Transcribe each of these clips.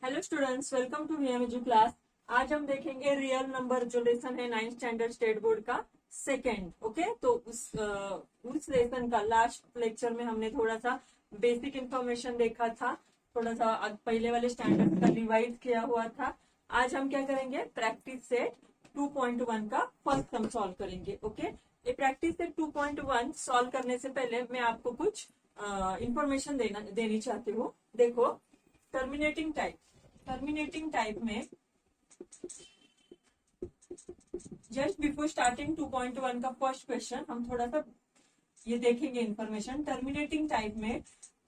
Hello students, welcome to VMAG class. आज हम देखेंगे रियल नंबर जो लेसन है 9th स्टैंडर्ड स्टेट बोर्ड का सेकेंड। ओके, तो उस लेसन का लास्ट लेक्चर में हमने थोड़ा सा बेसिक इंफॉर्मेशन देखा था, थोड़ा सा पहले वाले स्टैंडर्ड का रिवाइज किया हुआ था। आज हम क्या करेंगे, प्रैक्टिस सेट 2.1 का फर्स्ट सम सॉल्व करेंगे। ओके, ये प्रैक्टिस सेट 2.1 सॉल्व करने से पहले मैं आपको कुछ इंफॉर्मेशन देनी चाहती हूँ। देखो, टर्मिनेटिंग टाइप में जस्ट बिफोर स्टार्टिंग 2.1 का फर्स्ट क्वेश्चन हम थोड़ा सा ये देखेंगे इंफॉर्मेशन। टर्मिनेटिंग टाइप में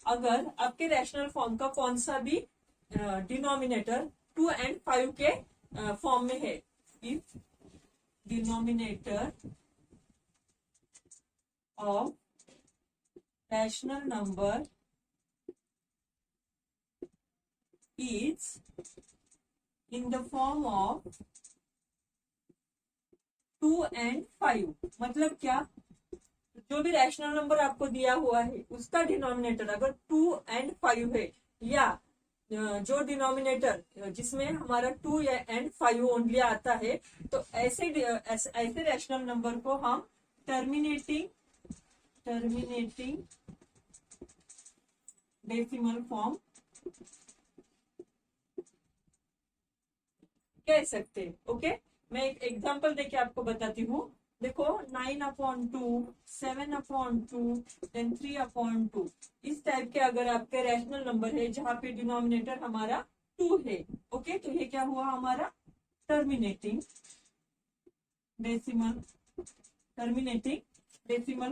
अगर आपके रैशनल फॉर्म का कौन सा भी डिनोमिनेटर 2 और 5 के फॉर्म में है, if denominator of rational number is in the form of 2 और 5, मतलब क्या, जो भी रैशनल नंबर आपको दिया हुआ है उसका डिनोमिनेटर अगर 2 और 5 है, या जो डिनोमिनेटर जिसमें हमारा 2 और 5 ओनली आता है, तो ऐसे रैशनल नंबर को हम टर्मिनेटिंग डेसिमल फॉर्म कह सकते हैं। ओके, मैं एक एग्जांपल देके आपको बताती हूँ। देखो, 9/2, 7/2, देन 3/2, इस टाइप के अगर आपके रैशनल नंबर है जहां पे डिनोमिनेटर हमारा 2 है, ओके, तो ये क्या हुआ हमारा टर्मिनेटिंग डेसिमल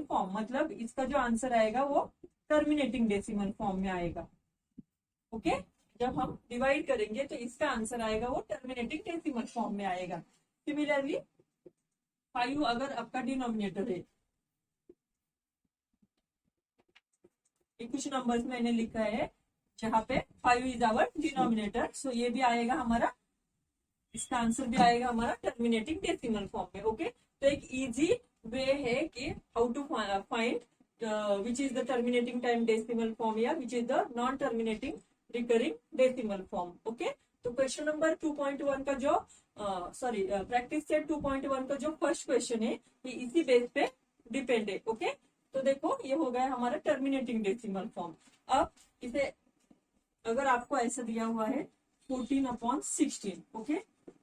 फॉर्म, मतलब इसका जो आंसर आएगा वो टर्मिनेटिंग डेसिमल फॉर्म में आएगा। ओके, जब हम डिवाइड करेंगे तो इसका आंसर आएगा वो टर्मिनेटिंग डेसिमल फॉर्म में आएगा। सिमिलरली 5 अगर आपका डिनोमिनेटर है, ये कुछ नंबर्स मैंने लिखा है जहां पे 5 इज आवर डिनोमिनेटर, सो ये भी आएगा हमारा, इसका आंसर भी आएगा हमारा टर्मिनेटिंग डेसिमल फॉर्म में। ओके, तो एक इजी वे है कि how to find which is the terminating time decimal form या which is the non terminating recurring decimal form. Okay, तो क्वेश्चन नंबर 2.1 का जो प्रैक्टिस सेट 2.1 का जो फर्स्ट क्वेश्चन है ये इसी बेस पे डिपेंड है। ओके, तो देखो ये हो गया हमारा टर्मिनेटिंग डेसिमल फॉर्म। अब इसे अगर आपको ऐसा दिया हुआ है 14/16, ओके,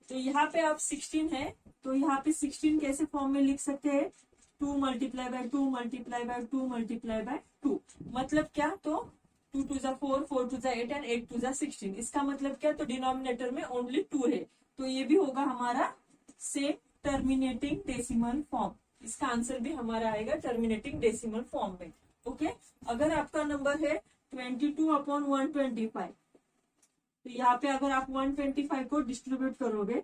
तो यहाँ पे आप 16 है, तो यहाँ पे 16 कैसे फॉर्म में लिख सकते हैं, 2 multiply by 2 multiply by 2 multiply by 2, मतलब क्या, तो 2 2 जा 4, 4 2 जा 8 एंड 8 2 जा 16, इसका मतलब क्या, तो डिनोमिनेटर में ओनली 2 है, तो ये भी होगा हमारा सेम टर्मिनेटिंग डेसिमल फॉर्म। इसका आंसर भी हमारा आएगा टर्मिनेटिंग डेसिमल फॉर्म में। ओके, अगर आपका नंबर है 22/125, तो यहाँ पे अगर आप 125 को डिस्ट्रीब्यूट करोगे,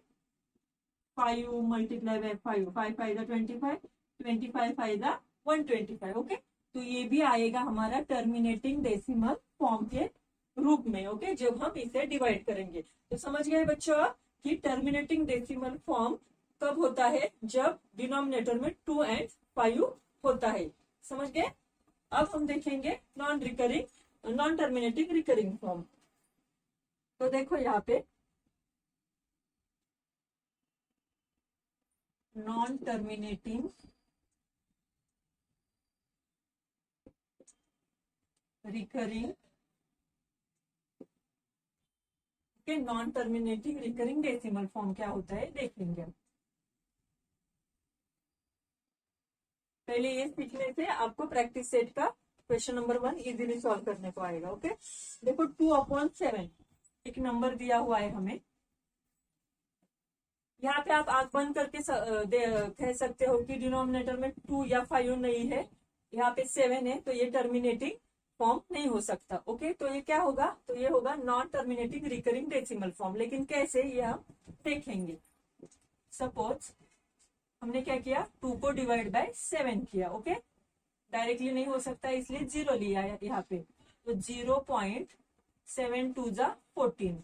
5 मल्टीप्लाई बाय 5, 5 5 25, 25 5 125। ओके, तो ये भी आएगा हमारा टर्मिनेटिंग डेसिमल फॉर्म के रूप में। ओके, जब हम इसे डिवाइड करेंगे, तो समझ गए बच्चों कि टर्मिनेटिंग डेसिमल फॉर्म कब होता है, जब डिनोमिनेटर में 2 और 5 होता है। समझ गए। अब हम देखेंगे नॉन टर्मिनेटिंग रिकरिंग फॉर्म। तो देखो यहाँ पे नॉन टर्मिनेटिंग रिकरिंग के non terminating recurring decimal form क्या होता है देखेंगे। पहले ये सीखने से आपको प्रैक्टिस सेट का क्वेश्चन नंबर 1 इजीली सॉल्व करने को आएगा। ओके, देखो 2/7 एक नंबर दिया हुआ है हमें। यहाँ पे आप आंख बंद करके कह सकते हो कि डिनोमिनेटर में 2 या 5 नहीं है, यहाँ पे 7 है, तो ये टर्मिनेटिंग फॉर्म नहीं हो सकता। ओके, तो ये क्या होगा, तो ये होगा non terminating recurring decimal form. लेकिन कैसे, ये हम देखेंगे। सपोज हमने क्या किया, 2 को डिवाइड बाय 7 किया। ओके, डायरेक्टली नहीं हो सकता इसलिए 0 लिया है यहाँ पे, तो 0.7 2 जा 14।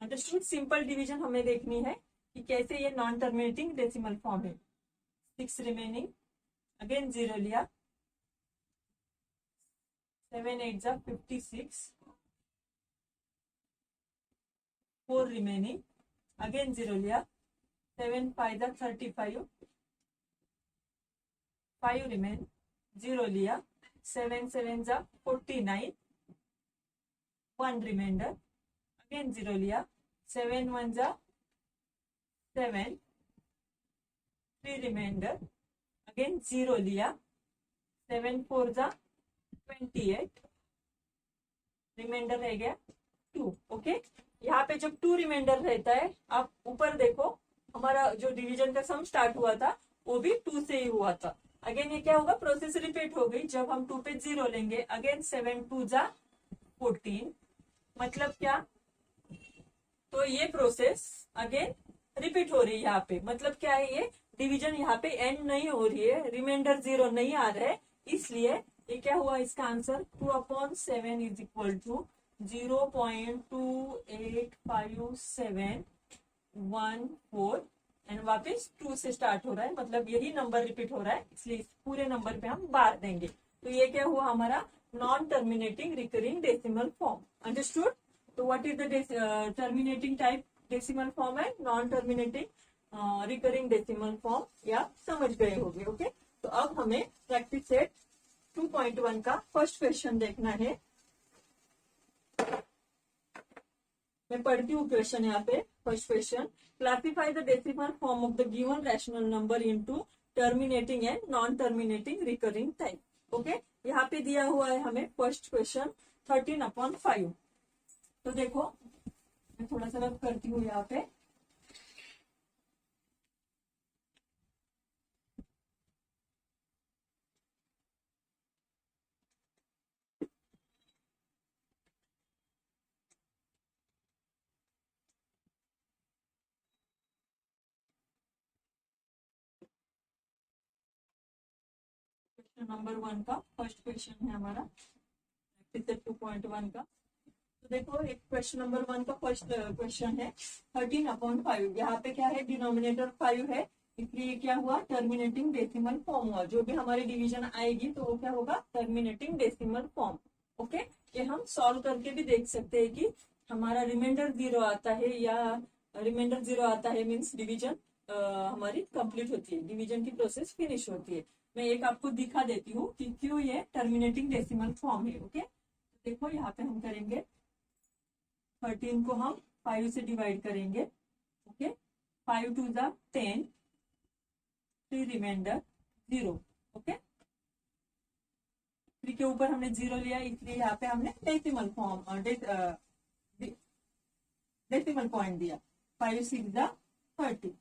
अंडरस्टूड। सिंपल डिवीजन हमें देखनी है कि कैसे ये नॉन टर्मिनेटिंग डेसिमल फॉर्म है। 6 रिमेनिंग, अगेन 0 लिया, 7 8 जा 56, 4 रिमेनिंग, अगेन 0 लिया, 7 5 35, 5 रिमेन, 0 लिया, 7 7 49, 1 रिमाइंडर, अगेन 0 लिया, 7 1 7, 3 रिमाइंडर, अगेन 0 लिया, 7 4 28, रिमाइंडर रह गया 2। ओके, यहाँ पे जब 2 रिमाइंडर रहता है, आप ऊपर देखो हमारा जो डिवीजन का सम स्टार्ट हुआ था वो भी 2 से ही हुआ था। अगेन ये क्या होगा, प्रोसेस रिपीट हो गई। जब हम 2 पे 0 लेंगे, अगेन 7 2 14, मतलब क्या, तो ये प्रोसेस अगेन रिपीट हो रही है यहाँ पे। मतलब क्या है, ये डिवीजन यहाँ पे एंड नहीं हो रही है, रिमाइंडर 0 नहीं आ रहा है, इसलिए ये क्या हुआ, इसका answer 2/7 is equal to 0.285714 and वापस 2 से स्टार्ट हो रहा है, मतलब यही नंबर रिपीट हो रहा है, इसलिए इस पूरे नंबर पे हम बार देंगे। तो ये क्या हुआ हमारा, non terminating recurring decimal form. Understood? तो what is the terminating type decimal form है, non terminating recurring decimal form, या समझ गए होंगे। ओके, तो अब हमें प्रैक्टिस सेट 2.1 का फर्स्ट क्वेश्चन देखना है। मैं पढ़ती हूँ क्वेश्चन यहाँ पे। First question, classify the decimal form of the given rational number into terminating and non terminating recurring type. Okay, यहाँ पे दिया हुआ है हमें फर्स्ट क्वेश्चन 13/5। तो देखो मैं थोड़ा सा रब करती हूँ यहाँ पे। क्वेश्चन नंबर 1 का फर्स्ट क्वेश्चन है हमारा 2.1 का। तो देखो एक क्वेश्चन नंबर 1 का फर्स्ट क्वेश्चन है 13/5। यहाँ पे क्या है, डिनोमिनेटर 5 है, इसलिए क्या हुआ, टर्मिनेटिंग डेसिमल फॉर्म हुआ। जो भी हमारी डिवीजन आएगी तो वो क्या होगा, टर्मिनेटिंग डेसिमल फॉर्म। ओके, ये हम सॉल्व करके भी देख सकते हैं कि हमारा रिमाइंडर 0 आता है या रिमाइंडर 0 आता है, मीन्स डिवीजन हमारी कंप्लीट होती है, डिवीजन की प्रोसेस फिनिश होती है। मैं एक आपको दिखा देती हूँ कि क्यों ये टर्मिनेटिंग डेसिमल फॉर्म है। ओके, देखो यहाँ पे हम करेंगे 13 को हम 5 से डिवाइड करेंगे। Okay, 5 2 10, 3 reminder 0। ओके, 3 के ऊपर हमने 0 लिया, इसलिए यहाँ पे हमने डेसिमल फॉर्म डेसिमल पॉइंट दिया। 5 6 30।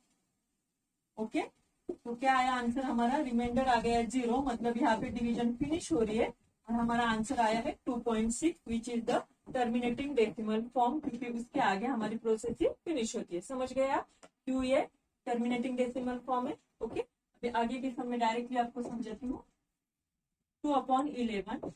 ओके, तो क्या आया आंसर हमारा, रिमाइंडर आ गया 0, मतलब यहाँ पे डिवीजन फिनिश हो रही है और हमारा आंसर आया है 2.6 विच is the terminating decimal form, क्योंकि उसके आगे हमारी प्रोसेस ही फिनिश होती है। समझ गए आप क्यों ये टर्मिनेटिंग डेसिमल फॉर्म है। ओके, अभी आगे की सम में डायरेक्टली आपको समझाती हूँ। 2/11,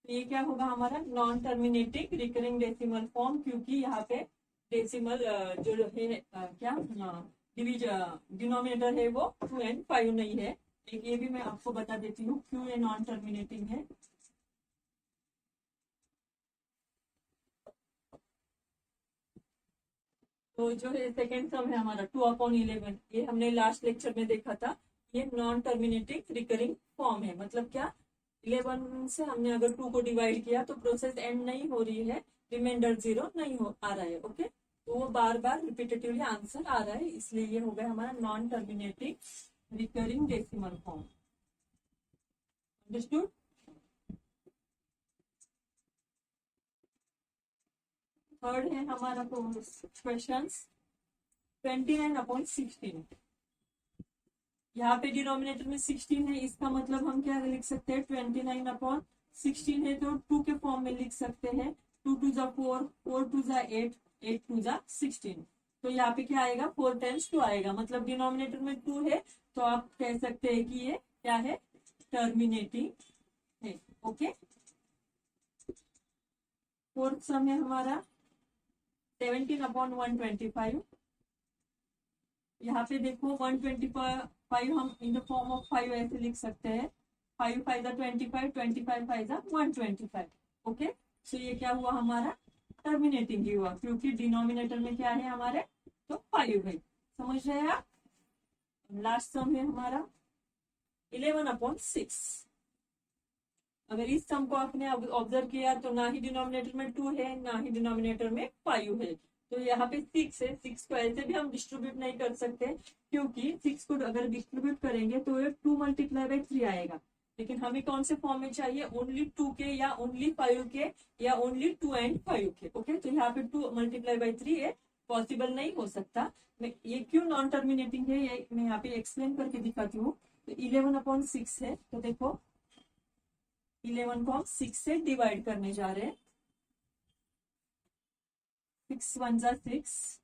ये क्या होगा हमारा, non terminating recurring decimal form, क्योंकि यहाँ पे डेसिमल जो है क्या डिनोमिनेटर है वो 2 and 5 नहीं है। एक ये भी मैं आपको बता देती हूँ क्यों ये नॉन टर्मिनेटिंग है। तो जो है सेकेंड सम है हमारा 2/11, ये हमने लास्ट लेक्चर में देखा था, ये नॉन टर्मिनेटिंग रिकरिंग फॉर्म है। मतलब क्या, 11 से हमने अगर 2 को डिवाइड किया तो प्रोसेस एंड नहीं हो रही है, रिमाइंडर 0 नहीं हो आ रहा है। ओके, तो वो बार बार रिपीटेटिवली आंसर आ रहा है, इसलिए ये हो गया हमारा non terminating recurring decimal form. Understood? Third है हमारा क्वेश्चन 29/16। यहाँ पे डिनोमिनेटर में 16 है, इसका मतलब हम क्या लिख सकते हैं, 29/16 है तो 2 के फॉर्म में लिख सकते हैं। 2 2 4, 4 2 8, 8 2 16। तो यहाँ पे क्या आएगा, 4 times 2 आएगा, मतलब डिनोमिनेटर में 2 है, तो आप कह सकते हैं कि ये क्या है, टर्मिनेटिंग है। ओके, फोर्थ सम है हमारा 17/125। यहाँ पे देखो 125 हम इन द फॉर्म ऑफ 5 ऐसे लिख सकते हैं, 5 5 25, 25 5 125। ओके, सो ये क्या हुआ हमारा टर्मिनेटिंग ही हुआ, क्योंकि डिनोमिनेटर में क्या है हमारे, तो 5 है। समझ रहे हैं आप। लास्ट सम है हमारा 11/6। अगर इस सम को आपने ऑब्जर्व किया तो ना ही डिनोमिनेटर में 2 है, ना ही डिनोमिनेटर में 5 है, तो यहाँ पे 6 है। 6 को ऐसे भी हम डिस्ट्रीब्यूट नहीं कर सकते, क्योंकि 6 को अगर डिस्ट्रीब्यूट करेंगे तो ये 2 × 3 आएगा। लेकिन हमें कौन से फॉर्म में चाहिए, ओनली 2 के या ओनली 5 के या ओनली 2 and 5 के। ओके, तो यहाँ पे 2 × 3 है, पॉसिबल नहीं हो सकता। मैं ये क्यों नॉन टर्मिनेटिंग है ये मैं यहाँ पे एक्सप्लेन करके दिखाती हूँ। तो 11/6 है, तो देखो 11 को हम 6 से डिवाइड करने जा रहे हैं। 6 1 जा 6,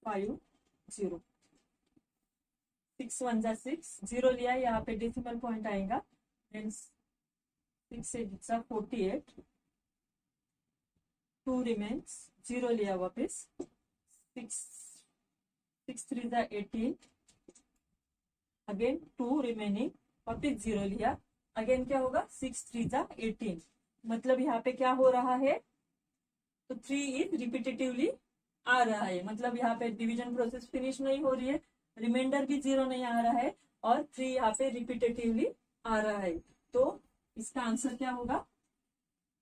5 0, 6 1 जा 6, 0 लिया, यहाँ पे डेसिमल पॉइंट आएगा। 6 से 48, 2 रिमेन्स, 0 लिया वापस। 6 3 जा 18, अगेन 2 रिमेनिंग, वापिस 0 लिया, अगेन क्या होगा 6 3 जा 18। मतलब यहाँ पे क्या हो रहा है, तो 3 इज रिपीटेटिवली आ रहा है, मतलब यहाँ पे डिवीजन प्रोसेस फिनिश नहीं हो रही है, रिमाइंडर भी 0 नहीं आ रहा है, और 3 यहाँ पे रिपीटेटिवली आ रहा है। तो इसका आंसर क्या होगा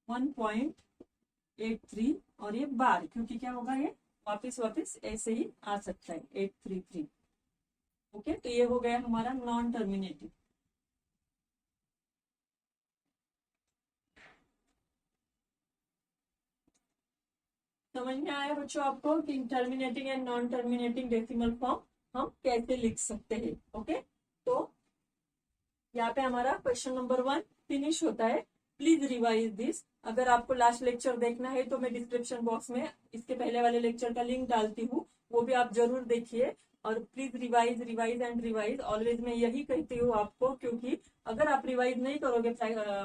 1.83, और ये बार, क्योंकि क्या होगा ये वापिस ऐसे ही आ सकता है 833। ओके, तो ये हो गया हमारा नॉन टर्मिनेटिव। समझ में आया बच्चों आपको कि terminating and non terminating decimal form हम कैसे लिख सकते हैं। ओके, तो यहाँ पे हमारा क्वेश्चन नंबर 1 फिनिश होता है। Please revise this. अगर आपको लास्ट लेक्चर देखना है तो मैं डिस्क्रिप्शन बॉक्स में इसके पहले वाले लेक्चर का लिंक डालती हूँ, वो भी आप जरूर देखिए। और please revise revise and revise, always मैं यही कहती हूँ आपको, क्योंकि अगर आप रिवाइज नहीं करोगे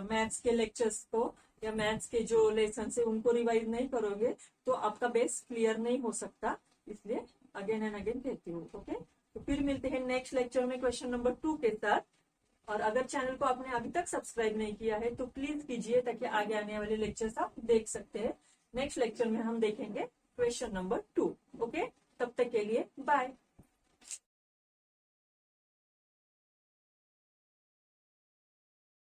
मैथ्स के लेक्चर्स को या मैथ्स के जो लेसन है उनको रिवाइज नहीं करोगे तो आपका बेस क्लियर नहीं हो सकता। इसलिए अगेन एंड अगेन कहती हूँ। ओके, तो फिर मिलते हैं नेक्स्ट लेक्चर में क्वेश्चन नंबर 2 के साथ। और अगर चैनल को आपने अभी तक सब्सक्राइब नहीं किया है तो प्लीज कीजिए, ताकि आगे आने वाले लेक्चर्स आप देख सकते हैं। नेक्स्ट लेक्चर में हम देखेंगे क्वेश्चन नंबर 2। ओके, तब तक के लिए बाय।